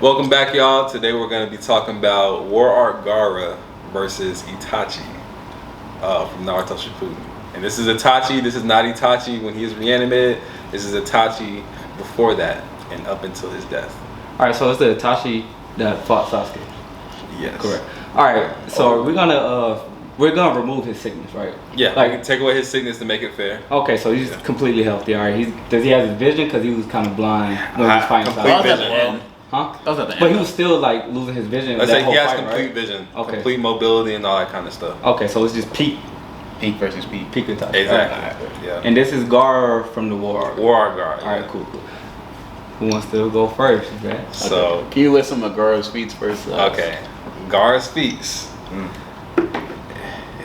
Welcome back, y'all. Today we're going to be talking about War Art Gaara versus Itachi from Naruto Shippuden. And this is Itachi. This is not Itachi when he is reanimated. This is Itachi before that and up until his death. All right, so it's the Itachi that fought Sasuke. Yes. Correct. All right, so we're gonna remove his sickness, right? Yeah. Like take away his sickness to make it fair. Okay, so he's completely healthy. All right. Does he have his vision? Because he was kind of blind when he was fighting complete Sasuke. vision. Huh? That was at the end. But he was still like losing his vision. Let's say he has fight, complete right? vision, Okay. complete mobility, and all that kind of stuff. Okay, so it's just peak versus peak. Itachi. Exactly. Right. Yeah. And this is Gaara from the War Art. War Art Gaara. All right, cool. Who wants to go first, man? So can you list some of Gaara's feats first? Okay, Gaara's feats.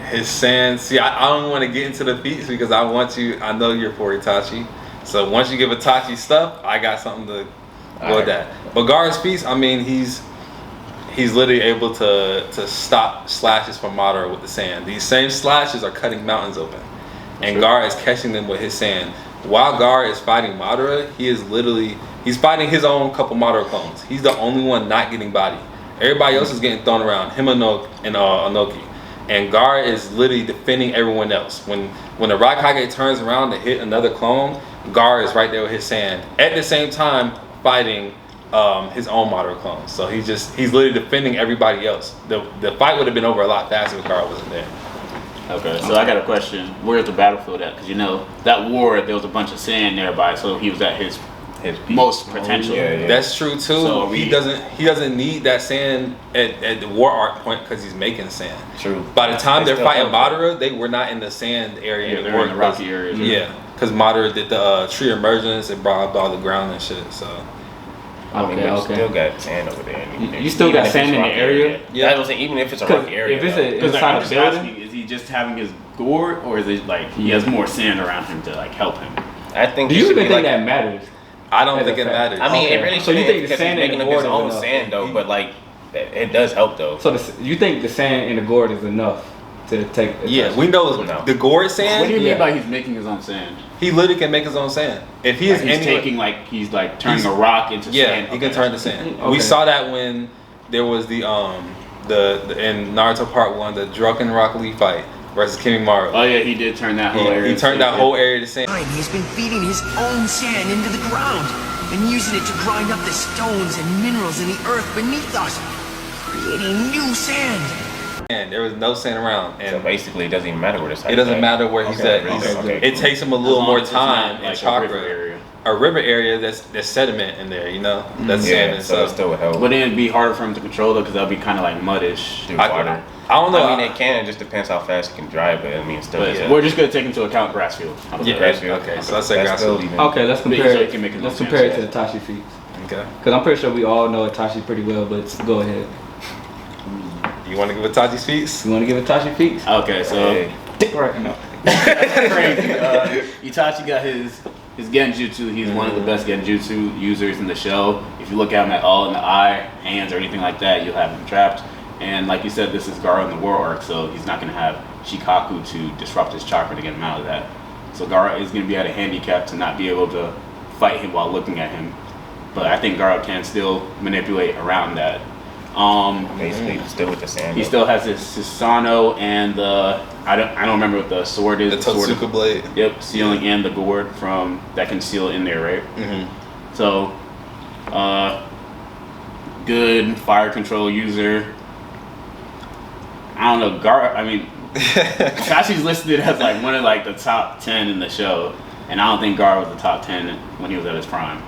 His sand. See, I don't want to get into the feats because I know you're for Itachi. So once you give Itachi stuff, I got something to go with that. But Gaara's feats, I mean, he's literally able to stop slashes from Madara with the sand. These same slashes are cutting mountains open, and Gaara is catching them with his sand. While Gaara is fighting Madara, he's fighting his own couple Madara clones. He's the only one not getting bodied. Everybody else is getting thrown around. Him and Inoki. And Gaara is literally defending everyone else. When the Raikage turns around to hit another clone, Gaara is right there with his sand. At the same time, fighting his own Madara clones. So he's literally defending everybody else. The fight would have been over a lot faster if Gaara wasn't there. Okay, so I got a question. Where's the battlefield at? Because that war, there was a bunch of sand nearby, so he was at his most potential. Yeah. That's true too. So he doesn't need that sand at the War Art point because he's making sand. True. By the time they're fighting Madara, they were not in the sand area Yeah, anymore. they're in the rocky areas. Yeah, because Madara did the tree emergence and brought up all the ground and shit. So Okay. Still got sand over there. You still got sand in the area? Yeah, I was saying, even if it's a rocky area. If it's Because inside I'm a just building, asking, is he just having his gourd, or is it like he has more sand around him to like help him? I think. do you even think that matters? I don't As think a it fact. matters. I mean, Okay. it really. So you think the because sand he's in making the up his gourd is own enough? sand though, but like it does help though. So you think the sand in the gourd is enough to take? Yeah, we know No. the gourd What do you sand. mean Yeah. by he's making his own sand? He literally can make his own sand. If he is Like he's anywhere, he's turning a rock into yeah, sand. he can turn to sand. Okay. We saw that when there was the in Naruto Part 1, the Drunken Rock Lee fight versus Kimimaro. Oh yeah, he did turn that whole area. He turned that whole area to sand. He's been feeding his own sand into the ground and using it to grind up the stones and minerals in the earth beneath us, creating new sand. And there was no sand around, So and basically, it doesn't even matter where this. it doesn't matter where he's at. It takes him a little more time and chakra. A river area there's sediment in there, that's sand Yeah, and so it stuff. still would help. But then it'd be harder for him to control it because that'll be kind of like muddish. Through water. I don't know. I mean, it can. It just depends how fast it can dry, but I mean, still. But Yeah. we're just gonna take into account grass field. How about Yeah. that? Okay, so let's say That's grass still field. even- Okay, let's So compare. he can make his Let's own compare it sand. to Itachi feats. Okay. Because I'm pretty sure we all know Itachi pretty well, but go ahead. You want to give Itachi's feats? You want to give Itachi feats? Okay, so Hey. Dick right now. crazy. Itachi got his genjutsu. He's one of the best genjutsu users in the show. If you look at him at all in the eye, hands, or anything like that, you'll have him trapped. And like you said, this is Gaara in the War Arc, so he's not going to have Shikaku to disrupt his chakra to get him out of that. So Gaara is going to be at a handicap to not be able to fight him while looking at him. But I think Gaara can still manipulate around that. Basically, still with the sand. He still has his Susanoo and the I don't remember what the sword is. The sword Totsuka blade. Yep, sealing and the gourd from that can seal in there, right? Mm-hmm. So, good fire control user. I don't know, Gaara. I mean, Sashi's listed as like one of like the top 10 in the show, and I don't think Gaara was the top 10 when he was at his prime.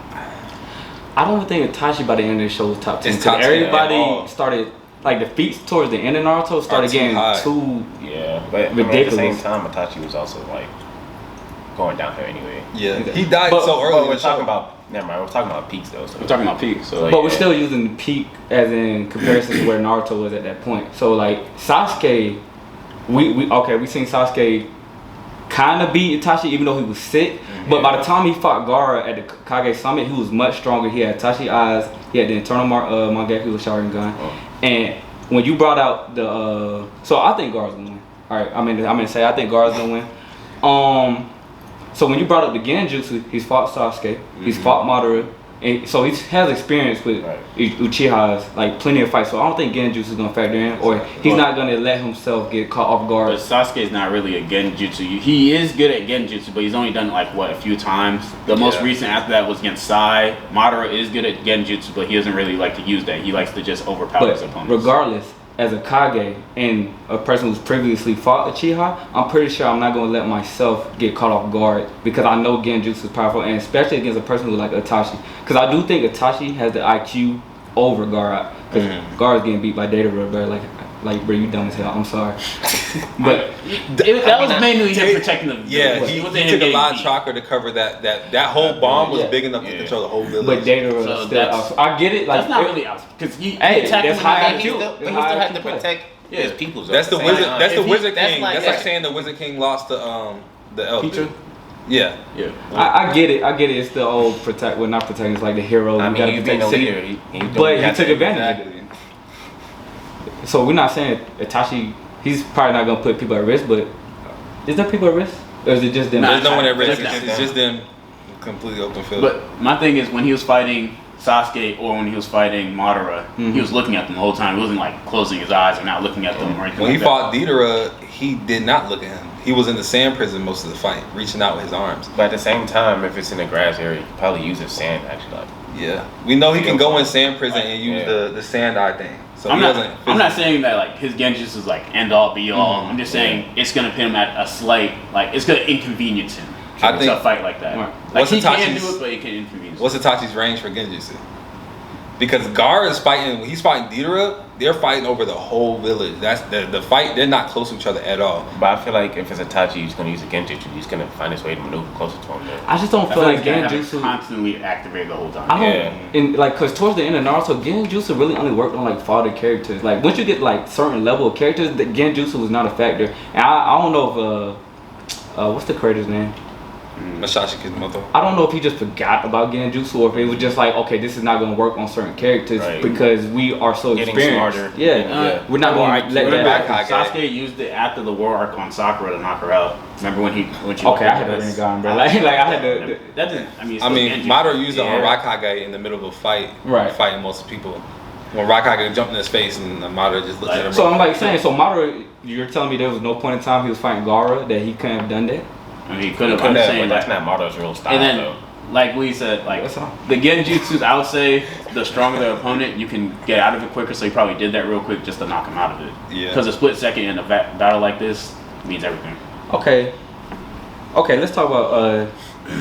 I don't think Itachi by the end of the show was top 10. It's top 10 Everybody overall. started, like the feats towards the end of Naruto started too getting high. too. Yeah, but I mean, at the Ridiculous. same time, Itachi was also like going downhill anyway. Yeah, he died But- so early. But in we're the talking show. about. Never mind. We're talking about peaks though. So We're talking about peak, so But we're still using peak as in comparison to where Naruto was at that point. So like Sasuke, we seen Sasuke kind of beat Itachi even though he was sick. But by the time he fought Gaara at the Kage Summit, he was much stronger. He had Itachi eyes. He had the internal Mangekyou with Sharingan. And when you brought out the, so I think Gaara's gonna win. All right, I'm gonna say I think Gaara's gonna win. So when you brought up the Genjutsu, he's fought Sasuke, he's fought Madara, And so he has experience with Uchiha's, like plenty of fights. So I don't think Genjutsu is gonna factor in, or he's not gonna let himself get caught off guard. But Sasuke's not really a Genjutsu. He is good at Genjutsu, but he's only done like a few times. The most recent after that was against Sai. Madara is good at Genjutsu, but he doesn't really like to use that. He likes to just overpower his opponents. Regardless, as a Kage and a person who's previously fought Uchiha, I'm pretty sure I'm not going to let myself get caught off guard because I know Genjutsu is powerful, and especially against a person who like Itachi. Because I do think Itachi has the IQ over Gaara, because Gaara's getting beat by Datara, bro. Like, bro, you dumb as hell. I'm sorry. But that was mainly him protecting the village. Yeah, he took a lot of chakra to cover that whole bomb was big enough to control the whole village. But Datara still out. I get it. Like, that's not really out because he that's attacked high But he still had to protect his people. That's the wizard. That's the Wizard that's King. like- That's like saying the Wizard King lost to the elf. Peter? Yeah. I get it. It's the old protect. Well, not protecting. It's like the hero. I You gotta mean, he's protect been a the city. leader. But he took advantage of it. So we're not saying Itachi. He's probably not gonna put people at risk. But is there people at risk, or is it just them? There's no one at risk. Just It's just them, completely open field. But my thing is when he was fighting Sasuke or when he was fighting Madara, he was looking at them the whole time. He wasn't like closing his eyes or not looking at them or anything. When he like fought Deidara, he did not look at him. He was in the sand prison most of the fight, reaching out with his arms. But at the same time, if it's in the grass area, you probably use his sand actually. Yeah, we know he can go in sand prison and use the sand eye thing. So I'm not saying that like his Genjutsu is like end all be all. I'm just saying it's gonna put him at a slight, like it's gonna inconvenience him. I think a fight like that. Right. Like he can Itachi's- do it, but it can inconvenience. What's Itachi's range for Genjutsu? Because Gaara is fighting, when he's fighting Deidara, they're fighting over the whole village. That's the fight. They're not close to each other at all. But I feel like if it's Itachi, he's gonna use a Genjutsu. He's gonna find his way to maneuver closer to him. There. I just don't I feel like he's gonna have it Genjutsu. constantly activated the whole time. I don't, cause towards the end of Naruto, Genjutsu really only worked on like fodder characters. Like once you get like certain level of characters, the Genjutsu was not a factor. And I don't know if what's the creator's name? Masashi Kishimoto. I don't know if he just forgot about Genjutsu or if it was just like, okay, this is not gonna work on certain characters because we are so Getting experienced. smarter. Yeah, we're not gonna let that happen. Sasuke used it after the war arc on Sakura to knock her out. Remember when she? Okay, I had to Rinnegan, bro. Like I had to. That didn't. I mean, Madara used it on Raikage in the middle of a fight, fighting most people. When Raikage jumped in his face and Madara just looked at him. So I'm like saying, so Madara, you're telling me there was no point in time he was fighting Gaara that he couldn't have done that? I mean, he could have. I'm saying that's not Madara's real style. And then, though. like we said, like the Genjutsus, I would say the stronger the opponent, you can get out of it quicker. So he probably did that real quick just to knock him out of it. Yeah. Because a split second in a battle like this means everything. Okay, let's talk about.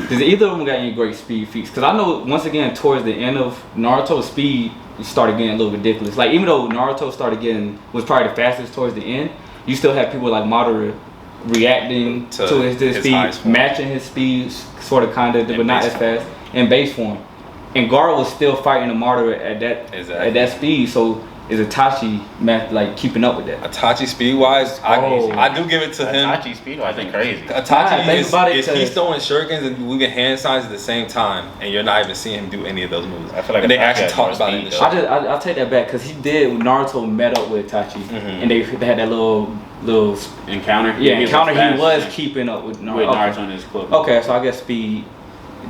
Does either of them got any great speed feats? Because I know once again towards the end of Naruto's speed started getting a little ridiculous. Like even though Naruto was probably the fastest towards the end, you still have people like Madara reacting to his speed, matching his speed, sort of, kind of, but not as fast in base form. And Gaara was still fighting the Madara at that speed. So is Itachi like keeping up with that? Itachi speed wise, I do give it to him. Itachi speed wise, I think crazy. Itachi is he's throwing shurikens and moving hand signs at the same time, and you're not even seeing him do any of those moves. I feel like they actually talked about it in the show. I'll take that back because he did when Naruto met up with Itachi, and they had that little encounter. Yeah, encounter. He was keeping up with Naruto. With Naruto in his cloak. Okay, so I guess speed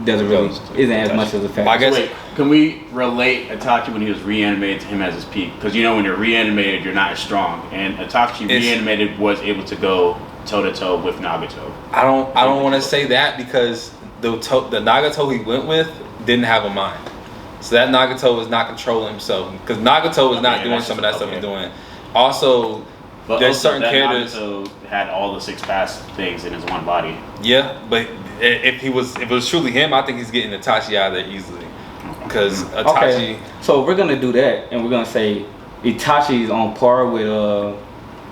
isn't as much as a factor. I guess. Wait, can we relate Itachi when he was reanimated to him as his peak? Because when you're reanimated, you're not as strong, and Itachi reanimated was able to go toe to toe with Nagato. I don't want to say that because the Nagato he went with didn't have a mind, so that Nagato was not controlling himself because Nagato was not doing some of that stuff he's doing. Also, but there's also certain characters Nagato had all the 6 pass things in his one body. Yeah, but if it was truly him, I think he's getting Itachi out of there easily. Because Itachi. Okay, so we're gonna do that, and we're gonna say Itachi's on par with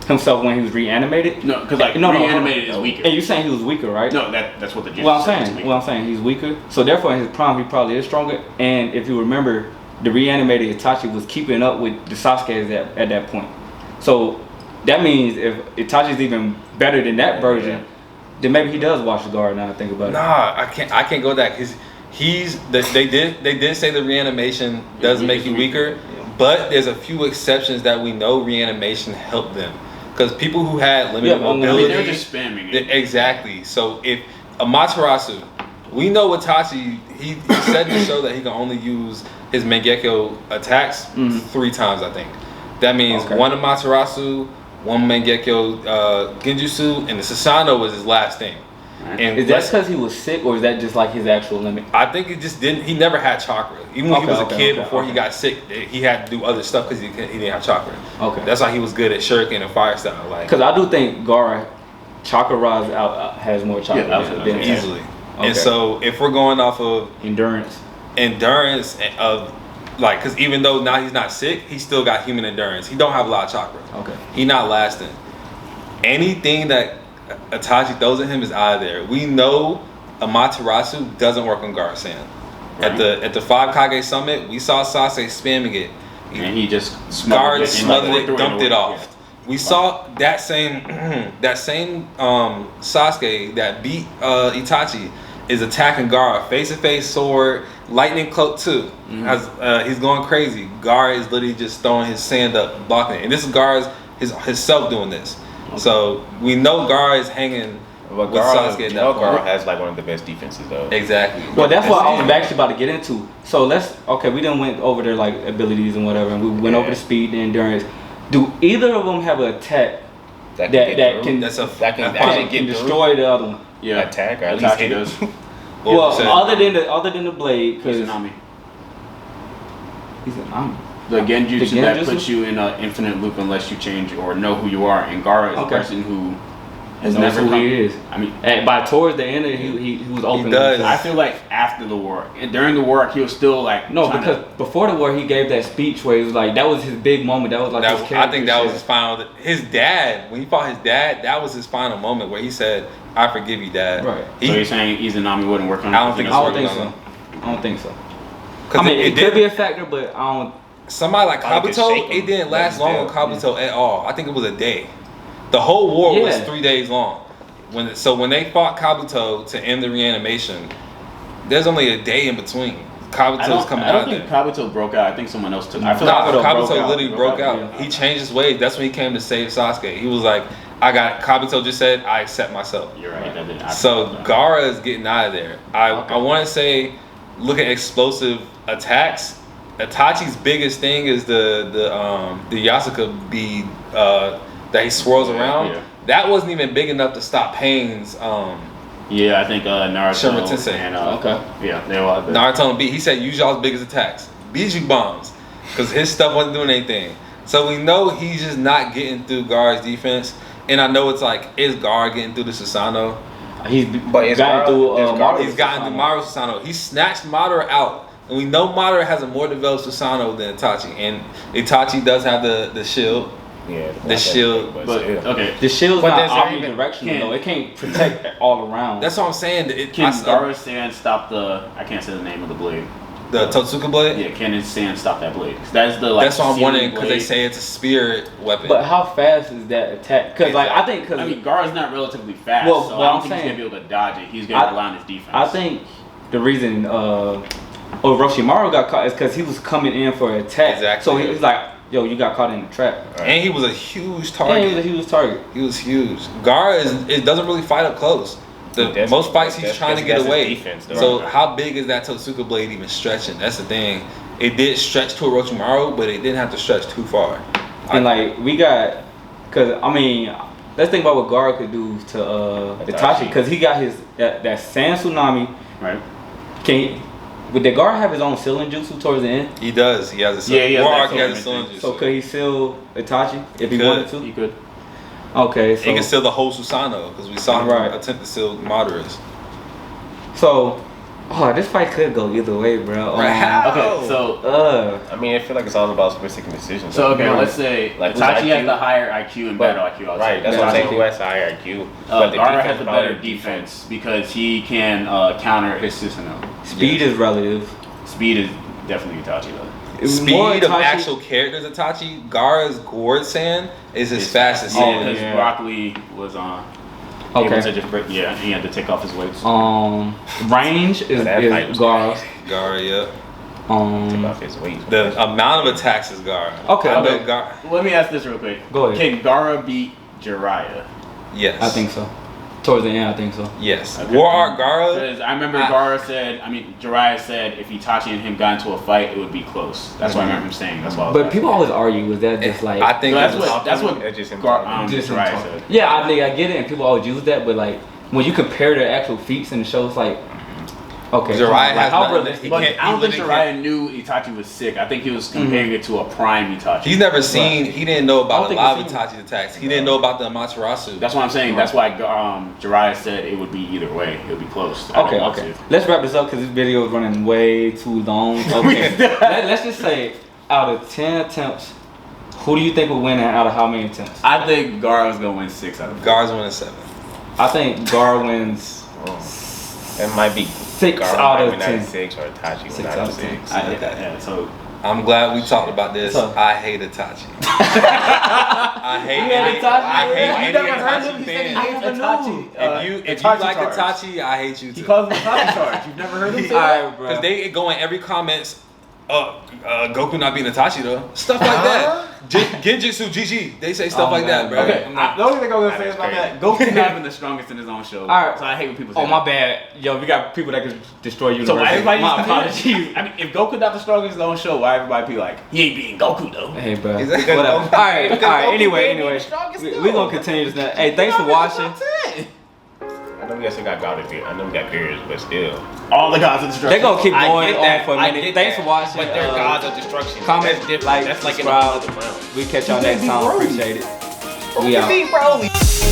himself when he was reanimated. No, because reanimated is weaker. And you're saying he was weaker, right? No, that's what the Jutsu Well, I'm saying he's weaker. So therefore, in his prime, he probably is stronger. And if you remember, the reanimated Itachi was keeping up with the Sasuke at that point. So that means if Itachi's even better than that version, then maybe he does watch the guard. Now I think about it. Nah, I can't go that because they did say the reanimation does make you weaker, but there's a few exceptions that we know reanimation helped them because people who had limited mobility, they're just spamming it. Exactly. So if Amaterasu, we know Itachi. He said in the show that he can only use his Mangekyo attacks 3 times. I think that means one Amaterasu, one Mangekyo Genjutsu, and the Susanoo was his last thing. And is that because he was sick, or is that just like his actual limit? I think it just didn't. He never had chakra. Even when he was a kid, before he got sick, he had to do other stuff because he didn't have chakra. Okay, that's why he was good at shuriken and fire style. Like, because I do think Gaara chakra rise has more chakra than easily. Okay. And so if we're going off of endurance of like, because even though now he's not sick, he still got human endurance. He don't have a lot of chakra. Okay, he not lasting. Anything that Itachi throws at him is out of there. We know Amaterasu doesn't work on Gaara-san. Right. At the 5 Kage summit, we saw Sasuke spamming it. And he just smothered it, dumped it off. Yeah. We saw that same Sasuke that beat Itachi is attacking Gaara face to face, sword, lightning cloak too. He's going crazy. Gaara is literally just throwing his sand up, blocking it. And this is Gaara's his self doing this. Okay. So we know Gaara is hanging with Sasuke. Gaara has like one of the best defenses though. Exactly. Well, that's what I was actually about to get into. So we done went over their like abilities and whatever, and we went over the speed and endurance. Do either of them have an attack that can destroy the other one? Yeah, attack or at least hit us. Well, other than the blade, because He's an The genjutsu that puts you in an infinite loop unless you change or know who you are. And Gaara is a person who has never who he is. I mean, by towards the end, he was open. He does. I feel like after the war, and during the war, he was still like because before the war, he gave that speech where he was like, that was his big moment. That was like his character. I think that was his final. His dad, when he fought his dad, that was his final moment where he said, "I forgive you, Dad." Right. So you're saying Izanami wouldn't work on? I don't think so. I mean, it could be a factor, but I don't. Somebody like Kabuto, it didn't last long on Kabuto at all. I think it was a day. The whole war was 3 days long. When they fought Kabuto to end the reanimation, there's only a day in between. Kabuto's coming out. I don't think Kabuto broke out. I think someone else took. Kabuto literally broke out. Yeah. He changed his ways. That's when he came to save Sasuke. He was like, Kabuto just said, I accept myself. You're right. So Gaara is getting out of there. I want to say, look at explosive attacks. Itachi's biggest thing is the Yasuka bead that he swirls around. Yeah. That wasn't even big enough to stop Pain's. I think Naruto and they all had Naruto and he said use y'all's biggest attacks, Biju bombs, because his stuff wasn't doing anything. So we know he's just not getting through Gaara's defense. And I know it's like, is Gaara getting through the Susanoo? He's gotten through Maru Susanoo. He snatched Madara out. And we know Madara has a more developed Susanoo than Itachi. And Itachi does have the shield. Yeah, the shield. The shield's not omnidirectional though. It can't protect all around. That's what I'm saying. Can Gaara-san stop I can't say the name of the blade. The Totsuka blade? Yeah, can San stop that blade? That's what I'm wondering, because they say it's a spirit weapon. But how fast is that attack? Because Gaara's not relatively fast, so I don't think he's gonna be able to dodge it. He's gonna rely on his defense. I think the reason Orochimaru got caught is because he was coming in for an attack. Exactly. So he was like, yo, you got caught in the trap. Right. And he was a huge target. He was huge. Gaara it doesn't really fight up close. Most fights he's trying to get away. Defense, so how big is that Totsuka blade even stretching? That's the thing. It did stretch to Orochimaru, but it didn't have to stretch too far. And let's think about what Gaara could do to Itachi, because he got his that Sand Tsunami. Right. Would the Gaara have his own sealing jutsu towards the end? He does. He has a sealing jutsu. So could he seal Itachi if he wanted to? He could. Okay, so he can seal the whole Susanoo, because we saw him attempt to seal Madara's. So, this fight could go either way, bro. Okay, so I feel like it's all about specific decisions. So let's say Itachi has the higher IQ and better IQ. Right, that's what I'm saying. Who has the higher IQ? Gaara has the better defense because he can counter his Susanoo. Speed is relative. Speed is definitely Itachi though. Speed of actual characters, Itachi. Gaara's Gourd Sand is his fastest. Because Broccoli was able to just break. Yeah, he had to take off his weights. Range is Gaara. Gaara, yeah. Take off his weights. The amount of attacks is Gaara. Okay. Let me ask this real quick. Go ahead. Can Gaara beat Jiraiya? Yes. I think so. Towards the end, I think so. Yes. Okay. War Art Gaara. Because I remember Jiraiya said if Itachi and him got into a fight, it would be close. That's what I remember him saying. That's why. But people always argue, was that just like... I think that's it was, what just him Jiraiya said. Yeah, I think I get it, and people always use that, but like, when you compare their actual feats in the show, it's like... Okay, Jiraiya has how nothing realistic? But I don't think literally Jiraiya knew Itachi was sick. I think he was comparing it to a prime Itachi. He's never seen. He didn't know about a I don't lot of think he's Itachi's attacks. He didn't know about the Amaterasu. That's what I'm saying. That's why Jiraiya said it would be either way. It would be close. I don't want Okay. to. Let's wrap this up because this video is running way too long. Okay. Let's just say, out of 10 attempts, who do you think will win and out of how many attempts? I think Gaara's gonna win 6 out of 4. Gaara's winning 7. I think Gaara wins It might be 6 Gaara out might of win 10. 6 or Itachi 6 win out of 10. 6. I hate that. Yeah. So I'm glad we talked about this. So- I hate Itachi. I hate any You never heard Itachi him? He said he fan. hates Itachi. If you like Itachi, I hate you He too. calls him Itachi charge. You've never heard him say Alright, that? bro. Because they go in every comments. Goku not being Itachi though. Stuff like that. Genjutsu GG. They say stuff like that, bro. Okay, I'm not- the only thing I'm gonna say That is about crazy. that, Goku's not even the strongest in his own show. Alright. So I hate when people say Oh, that. my bad. Yo, we got people that can destroy you. So why everybody My used to apologies. I mean, if Goku not the strongest in his own show, why everybody be like, he ain't beating Goku though? Hey, bro. Is that- Whatever. All right. Goku Anyway, ain't the strongest we're gonna continue this now. Hey, thanks for watching. I know we still got God here. I know we got Pierrot, but still. All the gods of destruction. They're gonna keep I going get on that. for a I minute. get Thanks that. for watching. But they're gods of destruction. Comment, That's different. like, That's like in subscribe. another realm. We catch y'all next time. Appreciate it. We out. Broly.